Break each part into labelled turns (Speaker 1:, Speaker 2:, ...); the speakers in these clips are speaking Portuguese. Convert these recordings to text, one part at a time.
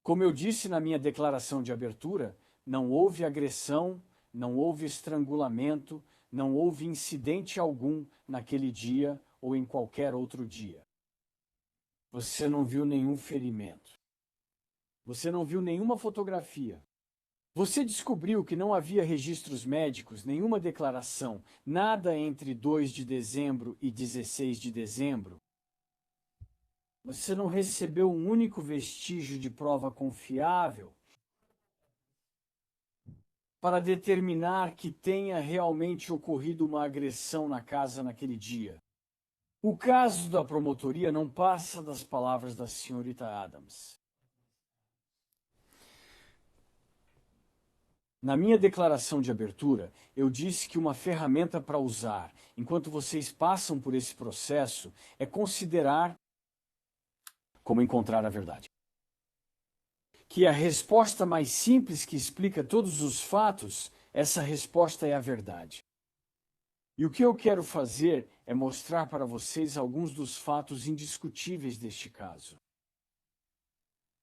Speaker 1: Como eu disse na minha declaração de abertura, não houve agressão, não houve estrangulamento, não houve incidente algum naquele dia ou em qualquer outro dia. Você não viu nenhum ferimento. Você não viu nenhuma fotografia. Você descobriu que não havia registros médicos, nenhuma declaração, nada entre 2 de dezembro e 16 de dezembro. Você não recebeu um único vestígio de prova confiável para determinar que tenha realmente ocorrido uma agressão na casa naquele dia. O caso da promotoria não passa das palavras da senhorita Adams. Na minha declaração de abertura, eu disse que uma ferramenta para usar, enquanto vocês passam por esse processo, é considerar como encontrar a verdade. Que a resposta mais simples que explica todos os fatos, essa resposta é a verdade. E o que eu quero fazer é mostrar para vocês alguns dos fatos indiscutíveis deste caso.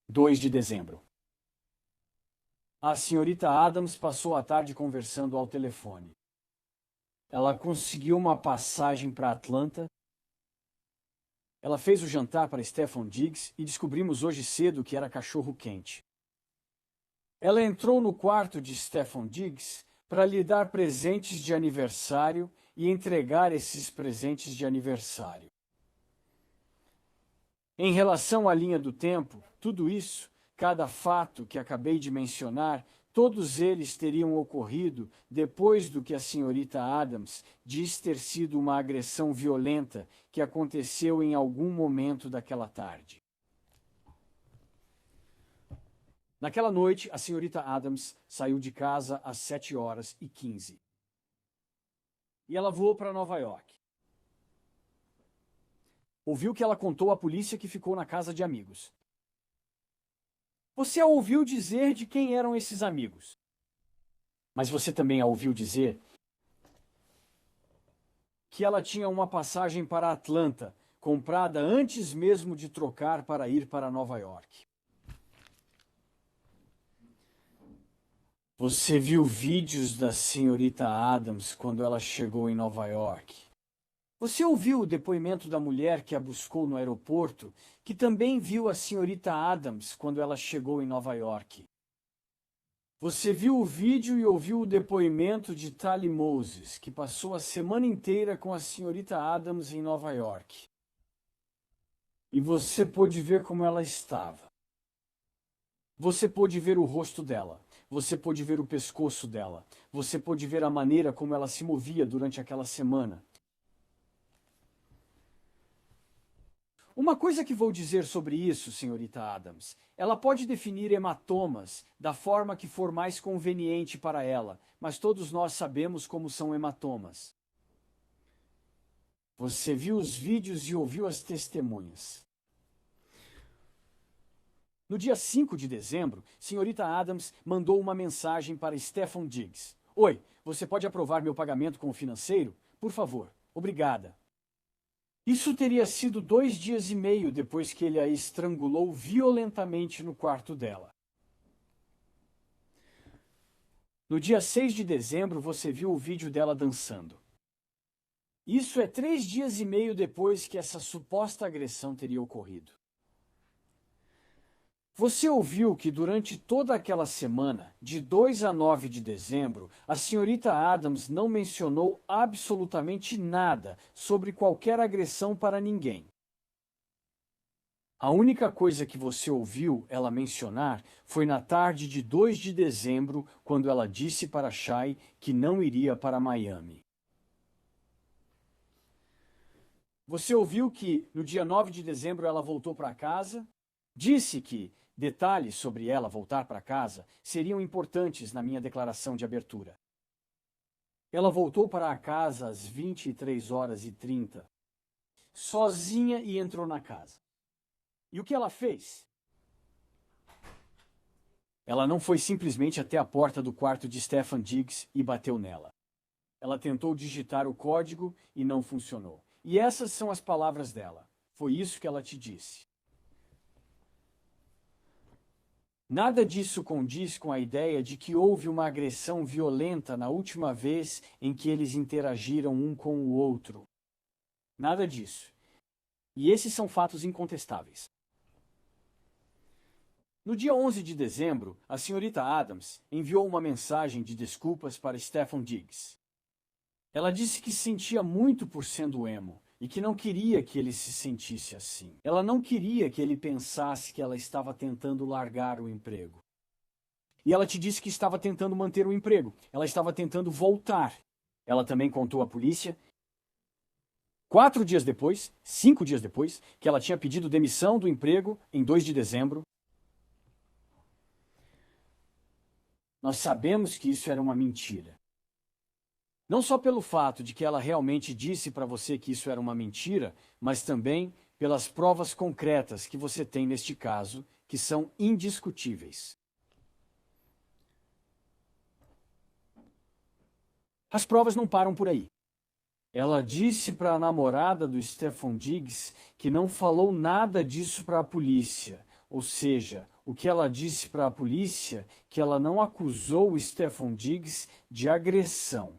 Speaker 1: 2 de dezembro. A senhorita Adams passou a tarde conversando ao telefone. Ela conseguiu uma passagem para Atlanta. Ela fez o jantar para Stefan Diggs e descobrimos hoje cedo que era cachorro quente. Ela entrou no quarto de Stefan Diggs para lhe dar presentes de aniversário e entregar esses presentes de aniversário. Em relação à linha do tempo, tudo isso, cada fato que acabei de mencionar, todos eles teriam ocorrido depois do que a senhorita Adams diz ter sido uma agressão violenta que aconteceu em algum momento daquela tarde. Naquela noite, a senhorita Adams saiu de casa às 7h15. E ela voou para Nova York. Ouviu que ela contou à polícia que ficou na casa de amigos. Você a ouviu dizer de quem eram esses amigos. Mas você também a ouviu dizer que ela tinha uma passagem para Atlanta, comprada antes mesmo de trocar para ir para Nova York. Você viu vídeos da senhorita Adams quando ela chegou em Nova York. Você ouviu o depoimento da mulher que a buscou no aeroporto, que também viu a senhorita Adams quando ela chegou em Nova York. Você viu o vídeo e ouviu o depoimento de Tali Moses, que passou a semana inteira com a senhorita Adams em Nova York. E você pôde ver como ela estava. Você pôde ver o rosto dela. Você pôde ver o pescoço dela. Você pôde ver a maneira como ela se movia durante aquela semana. Uma coisa que vou dizer sobre isso, senhorita Adams, ela pode definir hematomas da forma que for mais conveniente para ela, mas todos nós sabemos como são hematomas. Você viu os vídeos e ouviu as testemunhas. No dia 5 de dezembro, senhorita Adams mandou uma mensagem para Stefan Diggs. Oi, você pode aprovar meu pagamento com o financeiro? Por favor, obrigada. Isso teria sido 2 dias e meio depois que ele a estrangulou violentamente no quarto dela. No dia 6 de dezembro, você viu o vídeo dela dançando. Isso é 3 dias e meio depois que essa suposta agressão teria ocorrido. Você ouviu que durante toda aquela semana, de 2 a 9 de dezembro, a senhorita Adams não mencionou absolutamente nada sobre qualquer agressão para ninguém. A única coisa que você ouviu ela mencionar foi na tarde de 2 de dezembro, quando ela disse para Shai que não iria para Miami. Você ouviu que no dia 9 de dezembro ela voltou para casa? Disse que detalhes sobre ela voltar para casa seriam importantes na minha declaração de abertura. Ela voltou para a casa às 23h30, sozinha, e entrou na casa. E o que ela fez? Ela não foi simplesmente até a porta do quarto de Stefan Diggs e bateu nela. Ela tentou digitar o código e não funcionou. E essas são as palavras dela. Foi isso que ela te disse. Nada disso condiz com a ideia de que houve uma agressão violenta na última vez em que eles interagiram um com o outro. Nada disso. E esses são fatos incontestáveis. No dia 11 de dezembro, a senhorita Adams enviou uma mensagem de desculpas para Stefan Diggs. Ela disse que se sentia muito por sendo emo e que não queria que ele se sentisse assim. Ela não queria que ele pensasse que ela estava tentando largar o emprego. E ela te disse que estava tentando manter o emprego. Ela estava tentando voltar. Ela também contou à polícia 4 dias depois, 5 dias depois, que ela tinha pedido demissão do emprego em 2 de dezembro. Nós sabemos que isso era uma mentira. Não só pelo fato de que ela realmente disse para você que isso era uma mentira, mas também pelas provas concretas que você tem neste caso, que são indiscutíveis. As provas não param por aí. Ela disse para a namorada do Stefan Diggs que não falou nada disso para a polícia. Ou seja, o que ela disse para a polícia que ela não acusou o Stefan Diggs de agressão.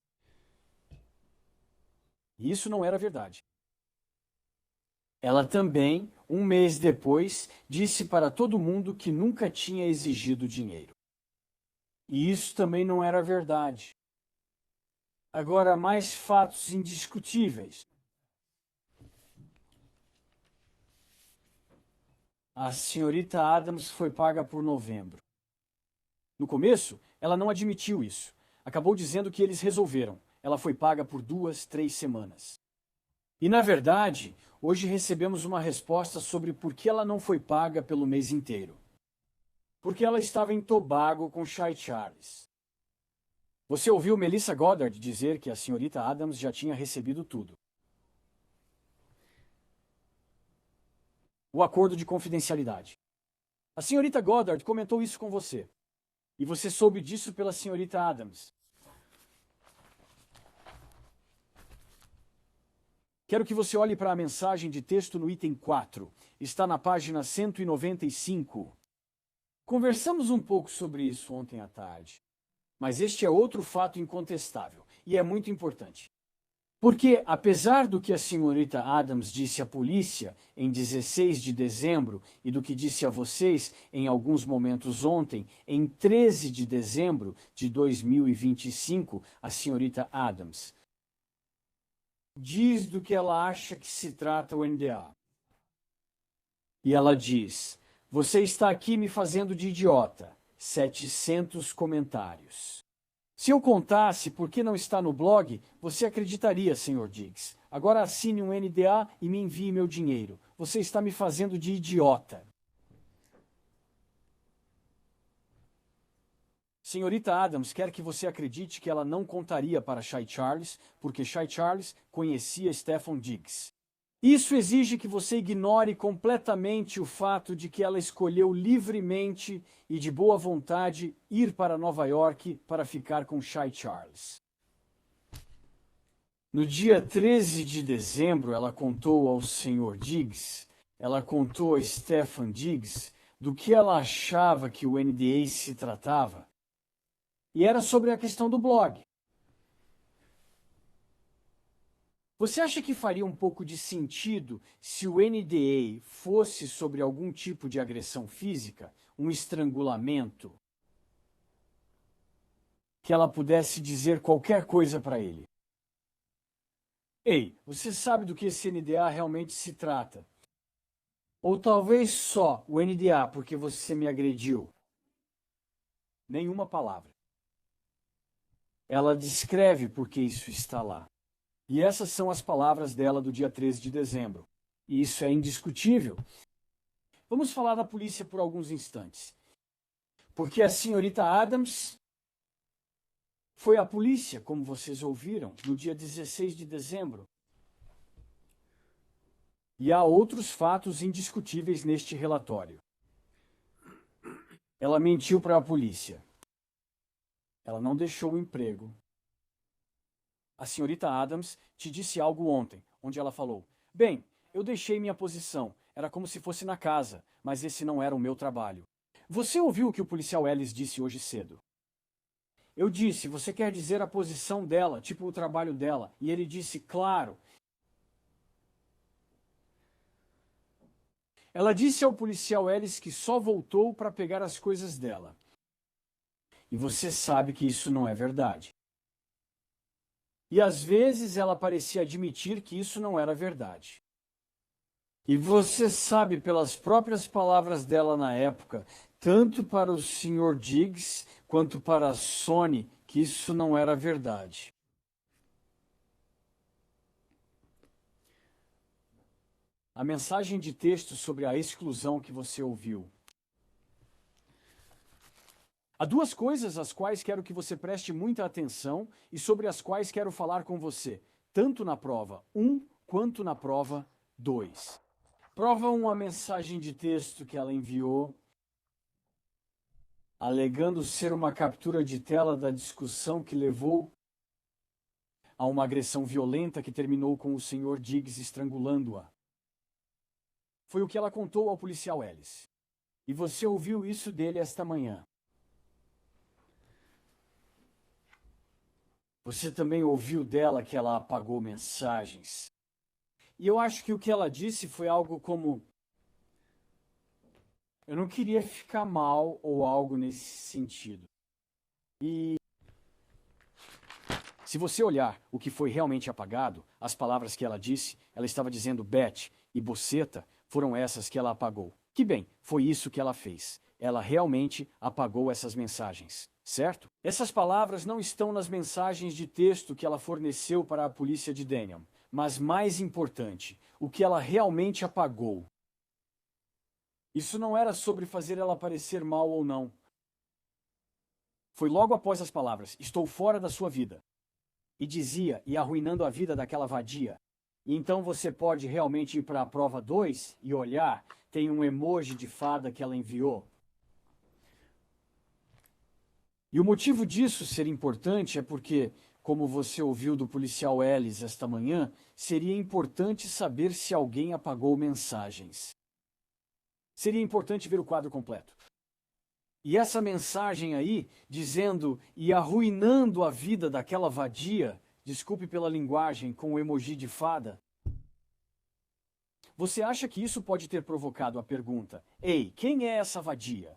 Speaker 1: E isso não era verdade. Ela também, um mês depois, disse para todo mundo que nunca tinha exigido dinheiro. E isso também não era verdade. Agora, mais fatos indiscutíveis. A senhorita Adams foi paga por novembro. No começo, ela não admitiu isso. Acabou dizendo que eles resolveram. Ela foi paga por 2, 3 semanas. E, na verdade, hoje recebemos uma resposta sobre por que ela não foi paga pelo mês inteiro. Porque ela estava em Tobago com Shy Charles. Você ouviu Melissa Goddard dizer que a senhorita Adams já tinha recebido tudo. O acordo de confidencialidade. A senhorita Goddard comentou isso com você. E você soube disso pela senhorita Adams. Quero que você olhe para a mensagem de texto no item 4. Está na página 195. Conversamos um pouco sobre isso ontem à tarde. Mas este é outro fato incontestável, e é muito importante. Porque, apesar do que a senhorita Adams disse à polícia em 16 de dezembro e do que disse a vocês em alguns momentos ontem, em 13 de dezembro de 2025, a senhorita Adams diz do que ela acha que se trata o NDA. E ela diz: você está aqui me fazendo de idiota. 700 comentários. Se eu contasse por que não está no blog, você acreditaria, Sr. Diggs. Agora assine um NDA e me envie meu dinheiro. Você está me fazendo de idiota. Senhorita Adams quer que você acredite que ela não contaria para Shy Charles, porque Shy Charles conhecia Stefan Diggs. Isso exige que você ignore completamente o fato de que ela escolheu livremente e de boa vontade ir para Nova York para ficar com Shy Charles. No dia 13 de dezembro, ela contou ao Sr. Diggs, ela contou a Stefan Diggs do que ela achava que o NDA se tratava. E era sobre a questão do blog. Você acha que faria um pouco de sentido se o NDA fosse sobre algum tipo de agressão física, um estrangulamento, que ela pudesse dizer qualquer coisa para ele? Ei, você sabe do que esse NDA realmente se trata? Ou talvez só o NDA porque você me agrediu? Nenhuma palavra. Ela descreve por que isso está lá. E essas são as palavras dela do dia 13 de dezembro. E isso é indiscutível. Vamos falar da polícia por alguns instantes. Porque a senhorita Adams foi à polícia, como vocês ouviram, no dia 16 de dezembro. E há outros fatos indiscutíveis neste relatório. Ela mentiu para a polícia. Ela não deixou o emprego. A senhorita Adams te disse algo ontem, onde ela falou: bem, eu deixei minha posição, era como se fosse na casa, mas esse não era o meu trabalho. Você ouviu o que o policial Ellis disse hoje cedo? Eu disse, você quer dizer a posição dela, tipo o trabalho dela. E ele disse, claro. Ela disse ao policial Ellis que só voltou para pegar as coisas dela. E você sabe que isso não é verdade. E às vezes ela parecia admitir que isso não era verdade. E você sabe pelas próprias palavras dela na época, tanto para o Sr. Diggs quanto para a Sony, que isso não era verdade. A mensagem de texto sobre a exclusão que você ouviu. Há duas coisas às quais quero que você preste muita atenção e sobre as quais quero falar com você, tanto na prova 1 quanto na prova 2. Prova 1, a mensagem de texto que ela enviou, alegando ser uma captura de tela da discussão que levou a uma agressão violenta que terminou com o Sr. Diggs estrangulando-a. Foi o que ela contou ao policial Ellis. E você ouviu isso dele esta manhã. Você também ouviu dela que ela apagou mensagens. E eu acho que o que ela disse foi algo como: eu não queria ficar mal ou algo nesse sentido. E se você olhar o que foi realmente apagado, as palavras que ela disse, ela estava dizendo Beth e Boceta, foram essas que ela apagou. Que bem, foi isso que ela fez. Ela realmente apagou essas mensagens, certo? Essas palavras não estão nas mensagens de texto que ela forneceu para a polícia de Daniel. Mas mais importante, o que ela realmente apagou. Isso não era sobre fazer ela parecer mal ou não. Foi logo após as palavras, estou fora da sua vida. E dizia, e arruinando a vida daquela vadia. E então você pode realmente ir para a prova 2 e olhar, tem um emoji de fada que ela enviou. E o motivo disso ser importante é porque, como você ouviu do policial Ellis esta manhã, seria importante saber se alguém apagou mensagens. Seria importante ver o quadro completo. E essa mensagem aí, dizendo e arruinando a vida daquela vadia, desculpe pela linguagem, com o emoji de fada. Você acha que isso pode ter provocado a pergunta: ei, quem é essa vadia?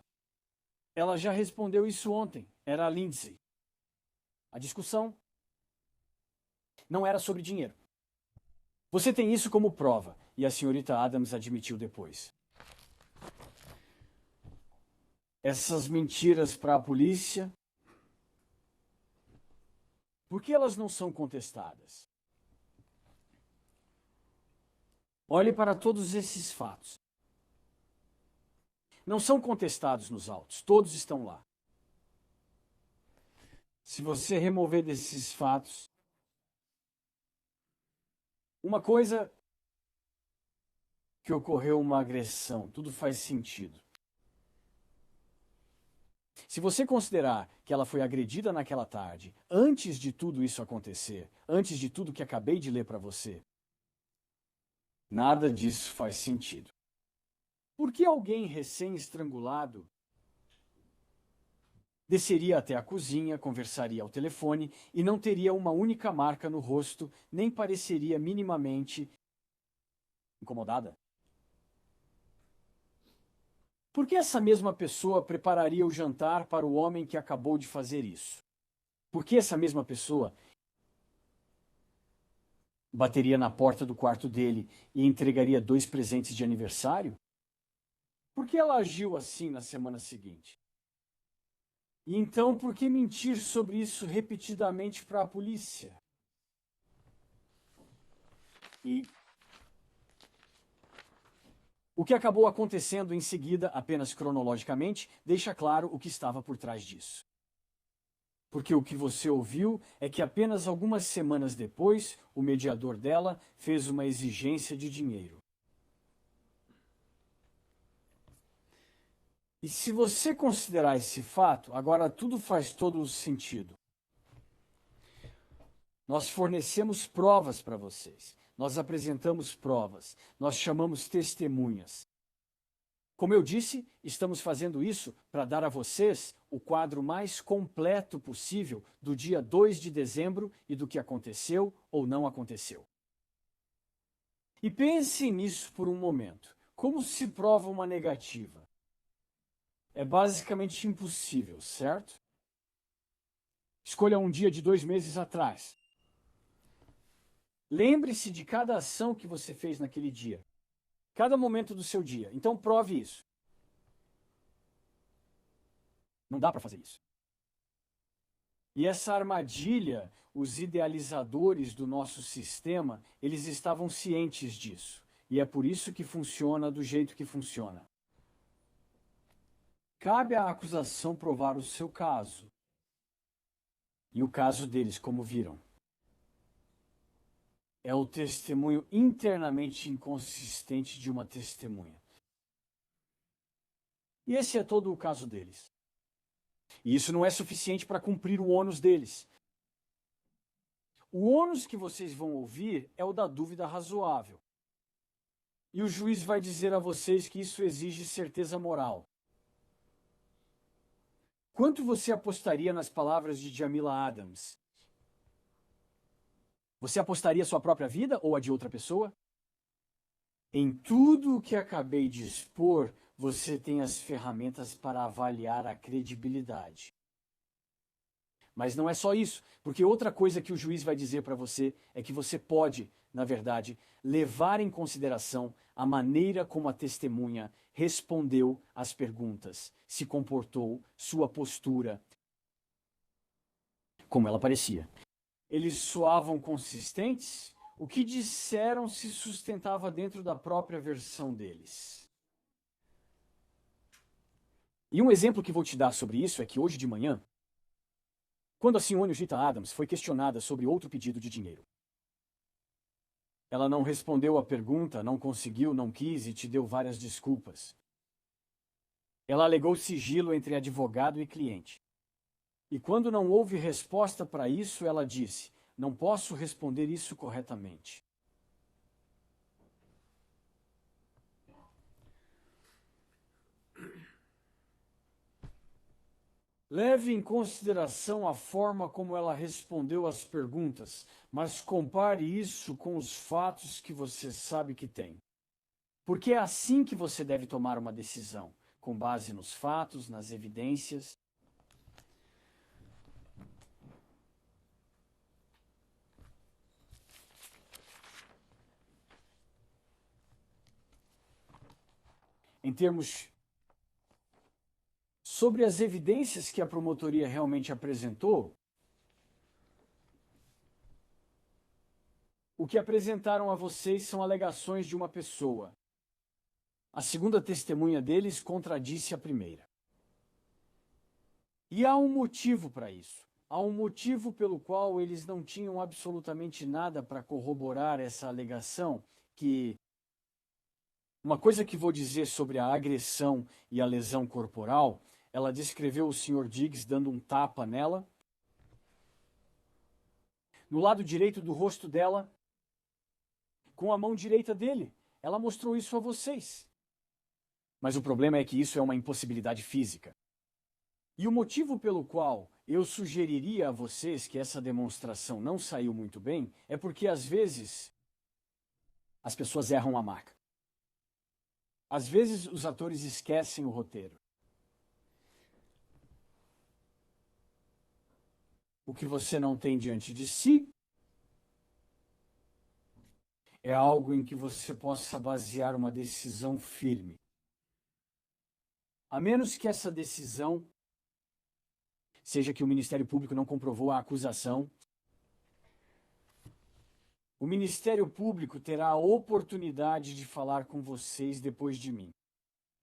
Speaker 1: Ela já respondeu isso ontem, era a Lindsay. A discussão não era sobre dinheiro. Você tem isso como prova, e a senhorita Adams admitiu depois. Essas mentiras para a polícia, por que elas não são contestadas? Olhe para todos esses fatos. Não são contestados nos autos, todos estão lá. Se você remover desses fatos, uma coisa que ocorreu uma agressão, tudo faz sentido. Se você considerar que ela foi agredida naquela tarde, antes de tudo isso acontecer, antes de tudo que acabei de ler para você, nada disso faz sentido. Por que alguém recém-estrangulado desceria até a cozinha, conversaria ao telefone e não teria uma única marca no rosto, nem pareceria minimamente incomodada? Por que essa mesma pessoa prepararia o jantar para o homem que acabou de fazer isso? Por que essa mesma pessoa bateria na porta do quarto dele e entregaria 2 presentes de aniversário? Por que ela agiu assim na semana seguinte? E então, por que mentir sobre isso repetidamente para a polícia? E o que acabou acontecendo em seguida, apenas cronologicamente, deixa claro o que estava por trás disso. Porque o que você ouviu é que apenas algumas semanas depois, o mediador dela fez uma exigência de dinheiro. E se você considerar esse fato, agora tudo faz todo o sentido. Nós fornecemos provas para vocês. Nós apresentamos provas. Nós chamamos testemunhas. Como eu disse, estamos fazendo isso para dar a vocês o quadro mais completo possível do dia 2 de dezembro e do que aconteceu ou não aconteceu. E pense nisso por um momento. Como se prova uma negativa? É basicamente impossível, certo? Escolha um dia de 2 meses atrás. Lembre-se de cada ação que você fez naquele dia. Cada momento do seu dia. Então prove isso. Não dá para fazer isso. E essa armadilha, os idealizadores do nosso sistema, eles estavam cientes disso. E é por isso que funciona do jeito que funciona. Cabe à acusação provar o seu caso. E o caso deles, como viram, é o testemunho internamente inconsistente de uma testemunha. E esse é todo o caso deles. E isso não é suficiente para cumprir o ônus deles. O ônus que vocês vão ouvir é o da dúvida razoável. E o juiz vai dizer a vocês que isso exige certeza moral. Quanto você apostaria nas palavras de Jamila Adams? Você apostaria sua própria vida ou a de outra pessoa? Em tudo o que acabei de expor, você tem as ferramentas para avaliar a credibilidade. Mas não é só isso, porque outra coisa que o juiz vai dizer para você é que você pode, na verdade, levar em consideração a maneira como a testemunha respondeu às perguntas, se comportou, sua postura, como ela parecia. Eles soavam consistentes? O que disseram se sustentava dentro da própria versão deles. E um exemplo que vou te dar sobre isso é que hoje de manhã, quando a senhora Gita Adams foi questionada sobre outro pedido de dinheiro, ela não respondeu à pergunta, não conseguiu, não quis e te deu várias desculpas. Ela alegou sigilo entre advogado e cliente. E quando não houve resposta para isso, ela disse: não posso responder isso corretamente. Leve em consideração a forma como ela respondeu às perguntas, mas compare isso com os fatos que você sabe que tem. Porque é assim que você deve tomar uma decisão, com base nos fatos, nas evidências. Em termos sobre as evidências que a promotoria realmente apresentou, o que apresentaram a vocês são alegações de uma pessoa. A segunda testemunha deles contradisse a primeira. E há um motivo para isso. Há um motivo pelo qual eles não tinham absolutamente nada para corroborar essa alegação, que uma coisa que vou dizer sobre a agressão e a lesão corporal, ela descreveu o Sr. Diggs dando um tapa nela. No lado direito do rosto dela, com a mão direita dele. Ela mostrou isso a vocês. Mas o problema é que isso é uma impossibilidade física. E o motivo pelo qual eu sugeriria a vocês que essa demonstração não saiu muito bem é porque, às vezes, as pessoas erram a marca. Às vezes, os atores esquecem o roteiro. O que você não tem diante de si é algo em que você possa basear uma decisão firme. A menos que essa decisão seja que o Ministério Público não comprovou a acusação, o Ministério Público terá a oportunidade de falar com vocês depois de mim.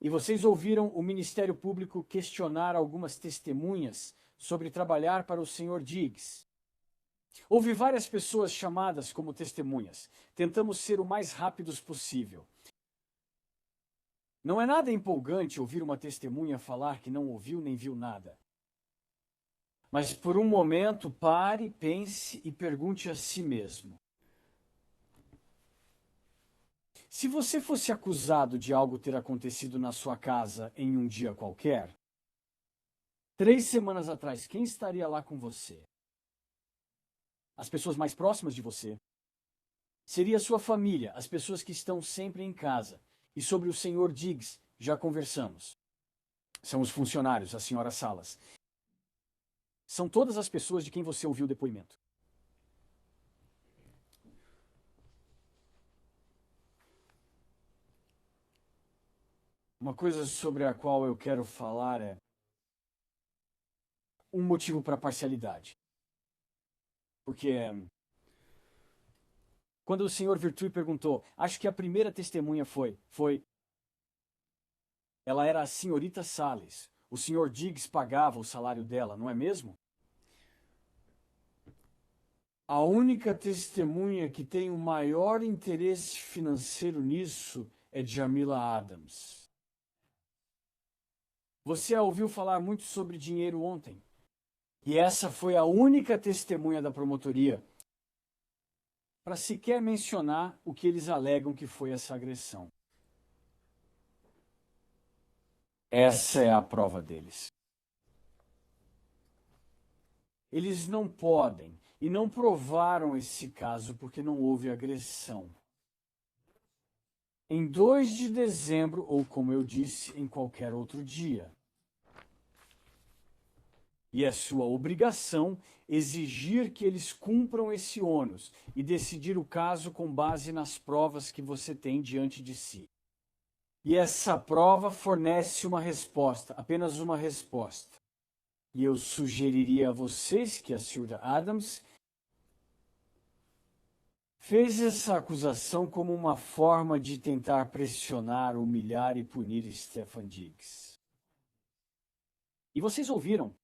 Speaker 1: E vocês ouviram o Ministério Público questionar algumas testemunhas sobre trabalhar para o Sr. Diggs. Houve várias pessoas chamadas como testemunhas. Tentamos ser o mais rápidos possível. Não é nada empolgante ouvir uma testemunha falar que não ouviu nem viu nada. Mas por um momento, pare, pense e pergunte a si mesmo: Se você fosse acusado de algo ter acontecido na sua casa em um dia qualquer, 3 semanas atrás, quem estaria lá com você? As pessoas mais próximas de você. Seria a sua família, as pessoas que estão sempre em casa. E sobre o Sr. Diggs, já conversamos. São os funcionários, a Sra. Salas. São todas as pessoas de quem você ouviu o depoimento. Uma coisa sobre a qual eu quero falar é um motivo para parcialidade. Porque quando o Sr. Virtue perguntou, acho que a primeira testemunha foi, ela era a senhorita Salles. O Sr. Diggs pagava o salário dela, não é mesmo? A única testemunha que tem o maior interesse financeiro nisso é Jamila Adams. Você a ouviu falar muito sobre dinheiro ontem. E essa foi a única testemunha da promotoria para sequer mencionar o que eles alegam que foi essa agressão. Essa é a prova deles. Eles não podem e não provaram esse caso porque não houve agressão. Em 2 de dezembro, ou como eu disse, em qualquer outro dia. E é sua obrigação exigir que eles cumpram esse ônus e decidir o caso com base nas provas que você tem diante de si. E essa prova fornece uma resposta, apenas uma resposta. E eu sugeriria a vocês que a Sra. Adams fez essa acusação como uma forma de tentar pressionar, humilhar e punir Stefan Diggs. E vocês ouviram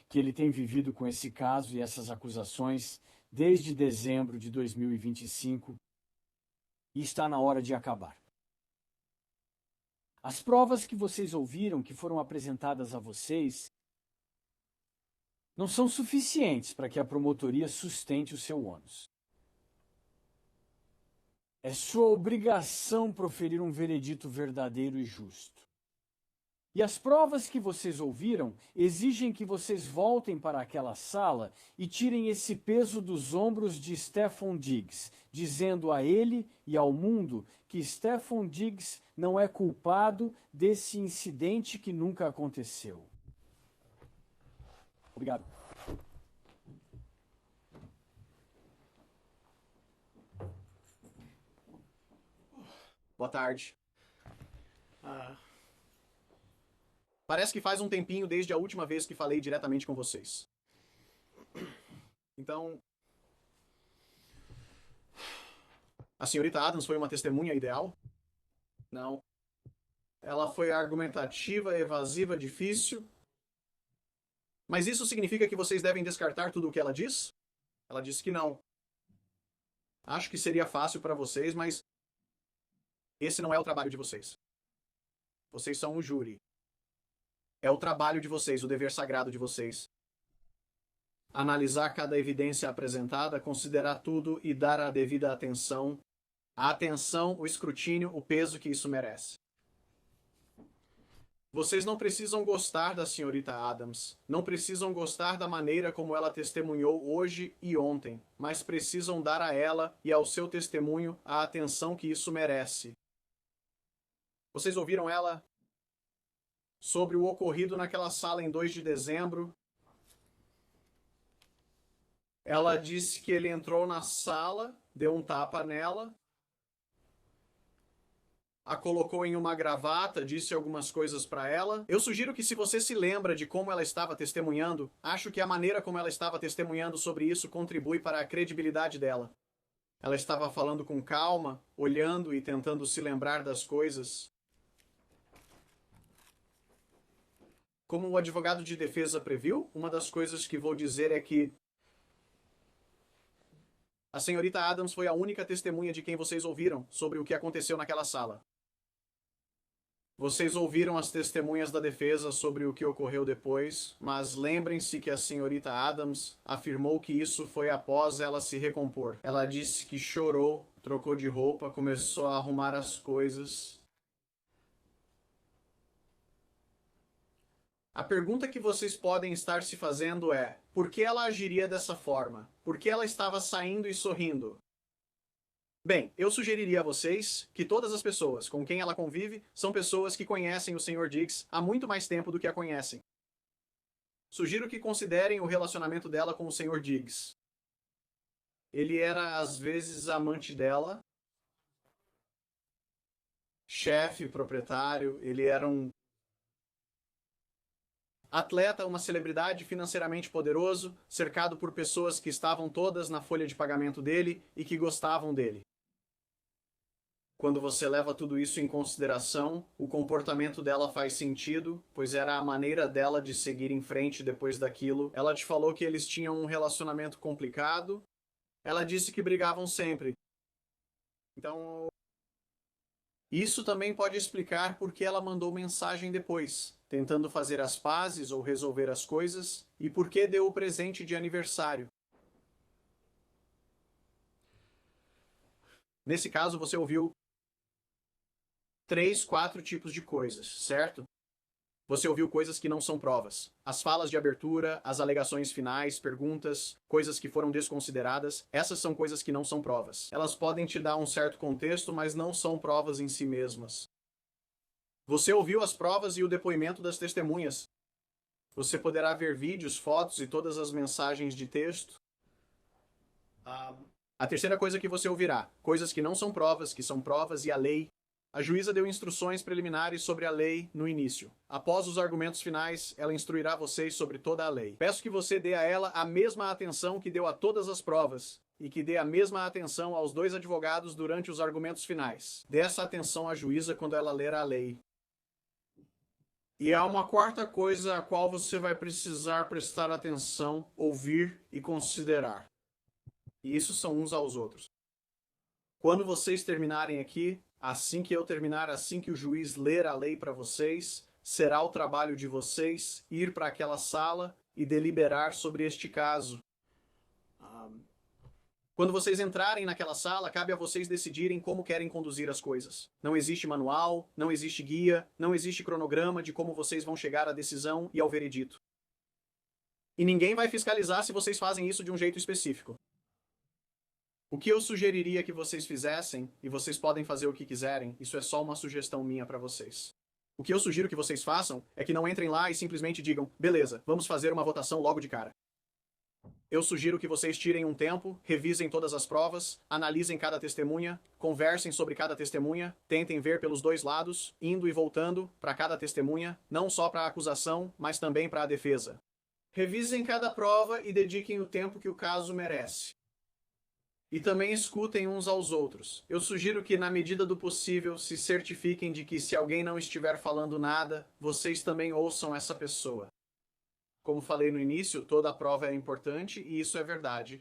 Speaker 1: que ele tem vivido com esse caso e essas acusações desde dezembro de 2025 e está na hora de acabar. As provas que vocês ouviram, que foram apresentadas a vocês, não são suficientes para que a promotoria sustente o seu ônus. É sua obrigação proferir um veredito verdadeiro e justo. E as provas que vocês ouviram exigem que vocês voltem para aquela sala e tirem esse peso dos ombros de Stefan Diggs, dizendo a ele e ao mundo que Stefan Diggs não é culpado desse incidente que nunca aconteceu. Obrigado.
Speaker 2: Boa tarde. Parece que faz um tempinho desde a última vez que falei diretamente com vocês. Então, a senhorita Adams foi uma testemunha ideal? Não. Ela foi argumentativa, evasiva, difícil. Mas isso significa que vocês devem descartar tudo o que ela diz? Ela disse que não. Acho que seria fácil para vocês, mas esse não é o trabalho de vocês. Vocês são o júri. É o trabalho de vocês, o dever sagrado de vocês. Analisar cada evidência apresentada, considerar tudo e dar a devida atenção. A atenção, o escrutínio, o peso que isso merece. Vocês não precisam gostar da senhorita Adams. Não precisam gostar da maneira como ela testemunhou hoje e ontem. Mas precisam dar a ela e ao seu testemunho a atenção que isso merece. Vocês ouviram ela sobre o ocorrido naquela sala em 2 de dezembro. Ela disse que ele entrou na sala, deu um tapa nela, a colocou em uma gravata, disse algumas coisas para ela. Eu sugiro que, se você se lembra de como ela estava testemunhando, acho que a maneira como ela estava testemunhando sobre isso contribui para a credibilidade dela. Ela estava falando com calma, olhando e tentando se lembrar das coisas. Como o advogado de defesa previu, uma das coisas que vou dizer é que a senhorita Adams foi a única testemunha de quem vocês ouviram sobre o que aconteceu naquela sala. Vocês ouviram as testemunhas da defesa sobre o que ocorreu depois, mas lembrem-se que a senhorita Adams afirmou que isso foi após ela se recompor. Ela disse que chorou trocou de roupa, começou a arrumar as coisas. A pergunta que vocês podem estar se fazendo é: por que ela agiria dessa forma? Por que ela estava saindo e sorrindo? Bem, eu sugeriria a vocês que todas as pessoas com quem ela convive são pessoas que conhecem o Sr. Diggs há muito mais tempo do que a conhecem. Sugiro que considerem o relacionamento dela com o Sr. Diggs. Ele era, às vezes, amante dela, chefe, proprietário, ele era um atleta, uma celebridade financeiramente poderoso, cercado por pessoas que estavam todas na folha de pagamento dele e que gostavam dele. Quando você leva tudo isso em consideração, o comportamento dela faz sentido, pois era a maneira dela de seguir em frente depois daquilo. Ela te falou que eles tinham um relacionamento complicado. Ela disse que brigavam sempre. Então, isso também pode explicar por que ela mandou mensagem depois, tentando fazer as pazes ou resolver as coisas, e por que deu o presente de aniversário. Nesse caso, você ouviu 3, 4 tipos de coisas, certo? Você ouviu coisas que não são provas. As falas de abertura, as alegações finais, perguntas, coisas que foram desconsideradas, essas são coisas que não são provas. Elas podem te dar um certo contexto, mas não são provas em si mesmas. Você ouviu as provas e o depoimento das testemunhas. Você poderá ver vídeos, fotos e todas as mensagens de texto. A terceira coisa que você ouvirá, coisas que não são provas, que são provas e a lei. A juíza deu instruções preliminares sobre a lei no início. Após os argumentos finais, ela instruirá vocês sobre toda a lei. Peço que você dê a ela a mesma atenção que deu a todas as provas e que dê a mesma atenção aos 2 advogados durante os argumentos finais. Dê essa atenção à juíza quando ela ler a lei. E há uma quarta coisa a qual você vai precisar prestar atenção, ouvir e considerar. E isso são uns aos outros. Quando vocês terminarem aqui, assim que eu terminar, assim que o juiz ler a lei para vocês, será o trabalho de vocês ir para aquela sala e deliberar sobre este caso. Quando vocês entrarem naquela sala, cabe a vocês decidirem como querem conduzir as coisas. Não existe manual, não existe guia, não existe cronograma de como vocês vão chegar à decisão e ao veredito. E ninguém vai fiscalizar se vocês fazem isso de um jeito específico. O que eu sugeriria que vocês fizessem, e vocês podem fazer o que quiserem, isso é só uma sugestão minha para vocês. O que eu sugiro que vocês façam é que não entrem lá e simplesmente digam: beleza, vamos fazer uma votação logo de cara. Eu sugiro que vocês tirem um tempo, revisem todas as provas, analisem cada testemunha, conversem sobre cada testemunha, tentem ver pelos 2 lados, indo e voltando para cada testemunha, não só para a acusação, mas também para a defesa. Revisem cada prova e dediquem o tempo que o caso merece. E também escutem uns aos outros. Eu sugiro que, na medida do possível, se certifiquem de que se alguém não estiver falando nada, vocês também ouçam essa pessoa. Como falei no início, toda a prova é importante e isso é verdade.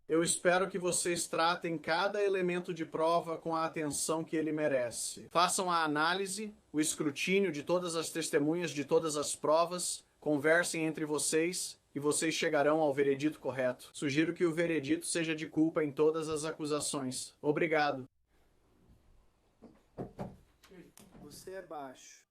Speaker 2: Eu espero que vocês tratem cada elemento de prova com a atenção que ele merece. Façam a análise, o escrutínio de todas as testemunhas, de todas as provas, conversem entre vocês e vocês chegarão ao veredito correto. Sugiro que o veredito seja de culpa em todas as acusações. Obrigado.
Speaker 3: Você é baixo.